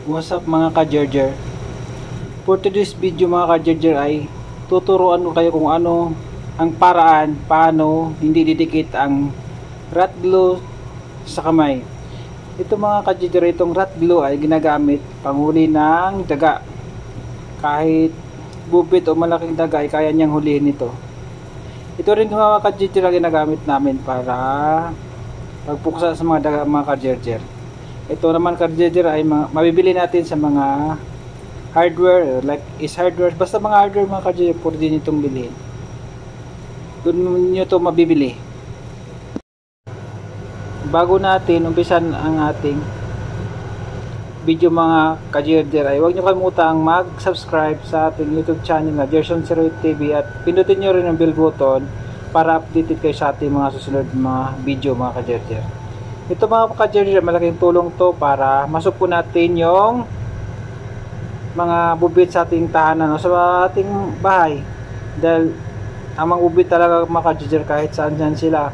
What's up mga ka-Gerger? For today's video mga ka-Gerger ay tuturuan ko kayo kung ano ang paraan paano hindi didikit ang rat glue sa kamay. Ito mga ka-Gerger, itong rat glue ay ginagamit panghuli ng daga. Kahit bubit o malaking daga ay kaya niyang hulihin ito. Ito rin mga ka-Gerger ang ginagamit namin para pagpuksa sa mga daga mga ka-Gerger. Ito naman ka-Gerger ay mabibili natin sa mga hardware, like is hardware, basta mga hardware mga ka-Gerger, pwede din itong bilhin. Doon nyo ito mabibili. Bago natin umpisan ang ating video mga ka-Gerger, ay huwag nyo kalimutang mag-subscribe sa ating YouTube channel na Gerson08 TV at pindutin nyo rin ang bell button para updated kayo sa ating mga susunod mga video mga ka-Gerger. Ito mga ka-Gerger, malaking tulong to para masupo natin yung mga bubit sa ating tahanan o sa ating bahay. Dahil ang mga bubit talaga mga ka-Gerger, kahit saan dyan sila,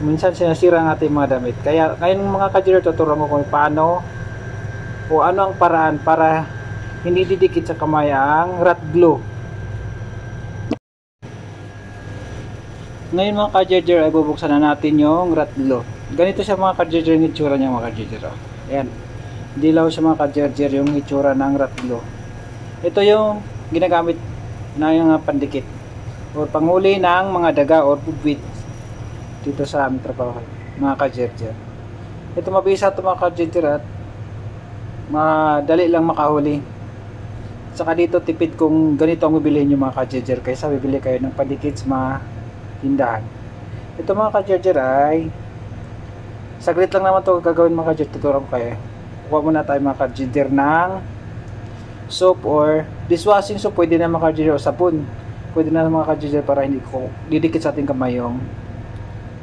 minsan sinasira ang ating mga damit. Kaya ngayon mga ka-Gerger, tuturuan ko kung paano o ano ang paraan para hindi didikit sa kamay ang rat glue. Ngayon mga ka-Gerger ay bubuksan na natin yung rat glue. Ganito siya mga ka-Gerger yung itsura niya mga ka-Gerger. Ayan. Dilaw siya mga ka-Gerger yung itsura ng rat glue. Ito yung ginagamit na yung pandikit o panghuli ng mga daga o bubit dito sa aming trabaho mga ka-Gerger. Ito mabisa ito mga ka-Gerger at madali lang makahuli. Saka dito tipid kung ganito ang bibilihin nyo mga ka-Gerger kaysa bibili kayo ng pandikit sa mga tindahan. Ito mga ka-Gerger ay saglit lang naman ito gagawin mga ka-Gerger, tuturuan ko kayo. Kuha muna tayo mga ka-Gerger ng soap or dishwashing soap, pwede na mga ka-Gerger, o sabon pwede na mga ka-Gerger para hindi ko didikit sa ating kamay yung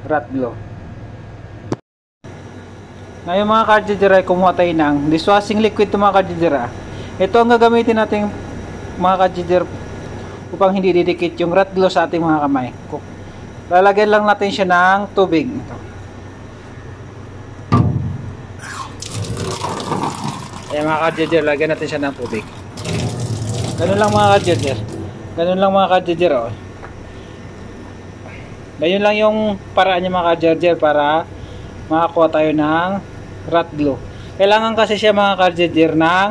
rat glue. Ngayon mga ka-Gerger ay kumuha tayo ng dishwashing liquid ito mga ka-Gerger. Ito ang gagamitin natin mga ka-Gerger upang hindi didikit yung rat glue sa ating mga kamay. Lalagyan lang natin siya ng tubig. Ito. Ayan mga ka-Gerger, lagyan natin siya ng tubig. Ganun lang mga ka-Gerger. Ganun lang mga ka-Gerger. Oh. Ganun lang yung paraan niya mga ka-Gerger para makakuha tayo ng rat glue. Kailangan kasi siya mga ka-Gerger ng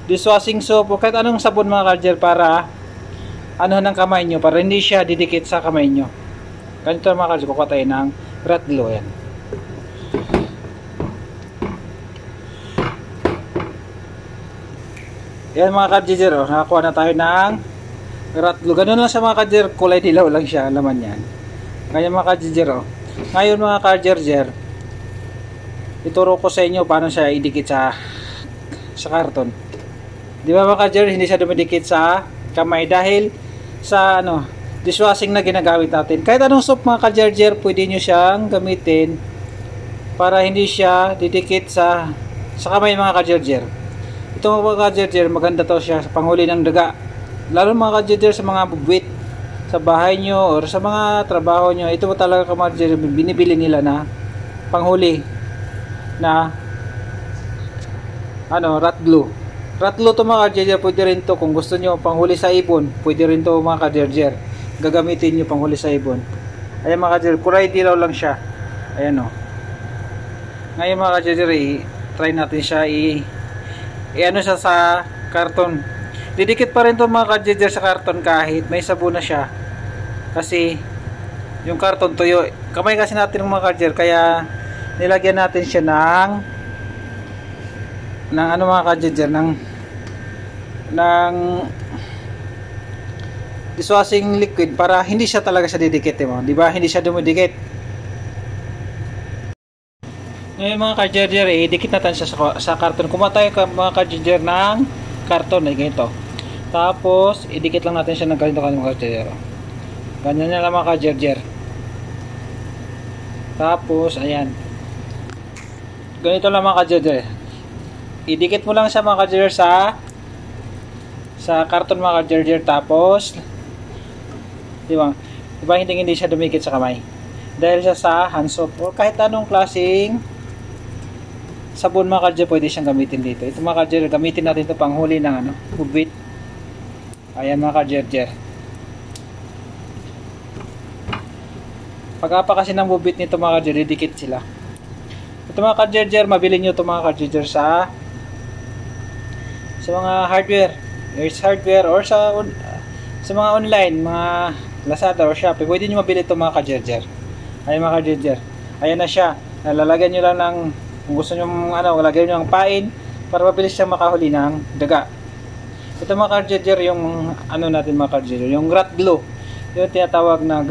dishwashing soap o kahit anong sabon mga ka-Gerger para ano ng kamay nyo, para hindi siya didikit sa kamay nyo. Ganito mga ka-Gerger, kukuha tayo ng rat glue. Yan. Yan mga ka-Gerger, oh, nakakuha na tayo ng rat glue. Ganun lang sa mga ka-Gerger, kulay dilaw lang siya, laman yan. Kaya mga ka-Gerger, oh. Ngayon mga ka-Gerger, ituro ko sa inyo paano siya idikit sa karton. Di ba mga ka-Gerger, hindi siya dumidikit sa kamay dahil sa dishwashing na ginagamit natin. Kahit anong soap mga ka-Gerger, pwede nyo siyang gamitin para hindi siya didikit sa kamay mga ka-Gerger. Ito mga ka-Gerger, maganda to siya sa panghuli ng daga. Lalo mga ka-Gerger sa mga bubwit sa bahay nyo or sa mga trabaho nyo. Ito talaga mga ka-Gerger, binibili nila na panghuli na rat glue. Rat glue to mga ka-Gerger, pwede rin to kung gusto nyo panghuli sa ibon. Pwede rin to mga ka-Gerger, gagamitin nyo panghuli sa ibon. Ayan mga ka-Gerger, kulay dilaw lang siya. Ayan o. Ngayon mga ka-Gerger, try natin siya i-ano siya sa karton. Didikit pa rin to mga ka-Gerger sa karton kahit may sabon na siya. Kasi yung karton tuyo. Kamay kasi natin mga ka-Gerger, kaya nilagyan natin siya ng mga ka-Gerger, ng dishwashing liquid para hindi siya talaga siya didikit, di ba? Hindi siya dumidikit. Ngayon mga ka-Gerger, idikit natin siya sa karton. Kumuha tayo mga ka-Gerger ng karton ay ganito. Tapos idikit lang natin siya ng ganito mga ka-Gerger. Ganyan na lang mga ka-Gerger. Tapos ayan. Ganito lang mga ka-Gerger. Idikit mo lang siya mga ka-Gerger sa karton mga ka-Gerger. Tapos di ba hindi siya dumikit sa kamay dahil siya sa hand soap o kahit anong klaseng sabon mga kadyer, pwede siyang gamitin dito. Ito mga kadyer, gamitin natin ito panghuli ng ano, bubit. Ayan mga kadyer. Pagkapa kasi ng bubit nito mga kadyer, didikit sila. Ito mga kadyer, mabili nyo ito mga kadyer sa mga hardware, or sa mga online, mga Lazada or Shopee. Pwede nyo mabili ito mga kadyer. Ayan mga kadyer, ayan na siya. Lalagyan nyo lang ng, kung gusto nyo lagyan nyo ng pain para mabilis siyang makahuli ng daga. Ito mga kadyer, yung natin mga kadyer, yung rat glue, yung tinatawag na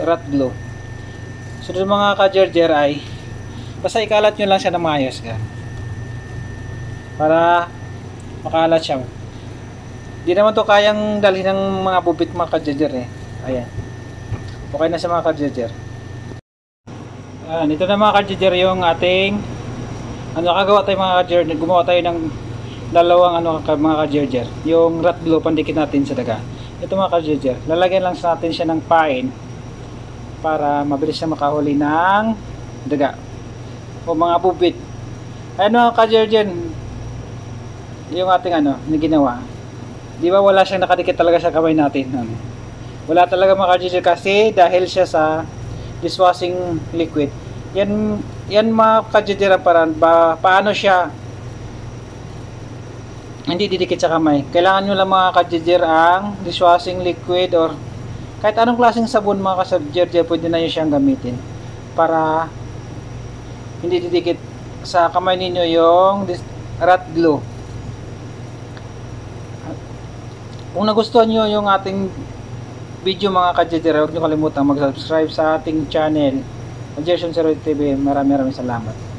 rat glue. So mga kadyer ay basta ikalat nyo lang siya ng maayos para makalat siya. Di naman to kayang dalhin ng mga bubit mga kadyer Ayan, okay na sa mga kadyer. Ito na mga kadyer yung ating kagawa tayo mga kadyer. Gumawa tayo ng dalawang mga kadyer, yung rat glue pandikit natin sa daga. Ito mga kadyer, lalagyan lang sa natin siya ng pain para mabilis siya makahuli ng daga o mga bubit. Ayan mga kadyer, yung ating na ginawa. Di ba wala siyang nakadikit talaga sa kamay natin. Wala talaga mga kadyer kasi dahil siya sa dishwashing liquid. Yan mga kadyer ang paraan paano siya hindi didikit sa kamay. Kailangan nyo lang mga kadyer ang dishwashing liquid or kahit anong klaseng sabon mga kadyer, pwede na nyo siyang gamitin para hindi didikit sa kamay ninyo yung rat glue. Kung nagustuhan nyo yung ating video mga kadyer, huwag nyo kalimutan mag-subscribe sa ating channel, Jerson Seroy TV. Maraming salamat.